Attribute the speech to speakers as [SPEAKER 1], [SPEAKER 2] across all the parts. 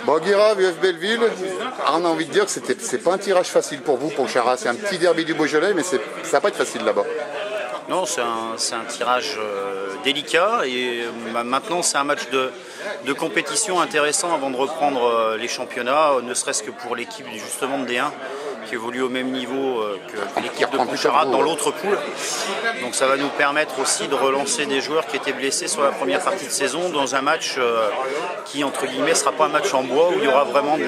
[SPEAKER 1] Bon, Guira, VF Belleville, on a envie de dire que c'est pas un tirage facile pour vous, pour Chara. C'est un petit derby du Beaujolais, mais ça va pas être facile là-bas.
[SPEAKER 2] Non, c'est un tirage délicat et maintenant c'est un match de compétition intéressant avant de reprendre les championnats, ne serait-ce que pour l'équipe justement de D1 qui évolue au même niveau que l'équipe de Pontcharrat dans l'autre poule. Donc ça va nous permettre aussi de relancer des joueurs qui étaient blessés sur la première partie de saison dans un match qui, entre guillemets, ne sera pas un match en bois où il y aura vraiment de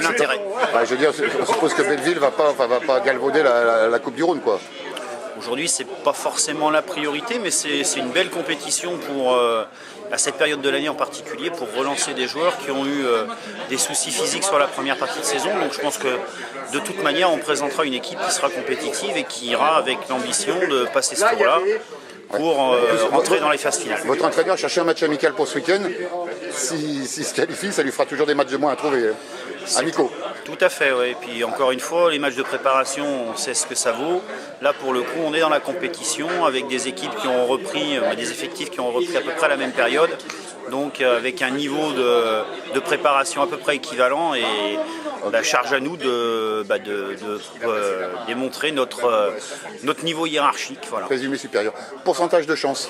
[SPEAKER 2] l'intérêt.
[SPEAKER 1] Ouais, je veux dire, on suppose que Belleville va pas galvauder la Coupe du Rhône, quoi.
[SPEAKER 2] Aujourd'hui, c'est pas forcément la priorité, mais c'est une belle compétition pour, à cette période de l'année en particulier, pour relancer des joueurs qui ont eu des soucis physiques sur la première partie de saison. Donc je pense que de toute manière, on présentera une équipe qui sera compétitive et qui ira avec l'ambition de passer ce tour-là pour rentrer dans les phases finales.
[SPEAKER 1] Votre entraîneur a cherché un match amical pour ce week-end. S'il se qualifie, ça lui fera toujours des matchs de moins à trouver. Amicaux.
[SPEAKER 2] Tout à fait, oui. Et puis encore une fois, les matchs de préparation, on sait ce que ça vaut. Là, pour le coup, on est dans la compétition avec des équipes qui ont repris, des effectifs qui ont repris à peu près à la même période. Donc avec un niveau de préparation à peu près équivalent et charge à nous de démontrer notre niveau hiérarchique. Voilà.
[SPEAKER 1] Présumé supérieur. Pourcentage de chance?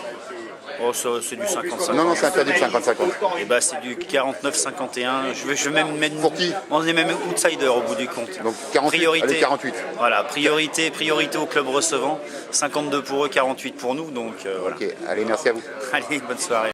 [SPEAKER 2] Oh, c'est du 50-50.
[SPEAKER 1] Non, c'est interdit de 50-50.
[SPEAKER 2] Et c'est du 49-51. Je vais même mettre.
[SPEAKER 1] Pour qui?
[SPEAKER 2] On est même outsider au bout du compte.
[SPEAKER 1] Donc 48,
[SPEAKER 2] priorité,
[SPEAKER 1] allez, 48.
[SPEAKER 2] Voilà, priorité au club recevant. 52 pour eux, 48 pour nous. Donc voilà.
[SPEAKER 1] Ok, allez, merci à vous.
[SPEAKER 2] Allez, bonne soirée.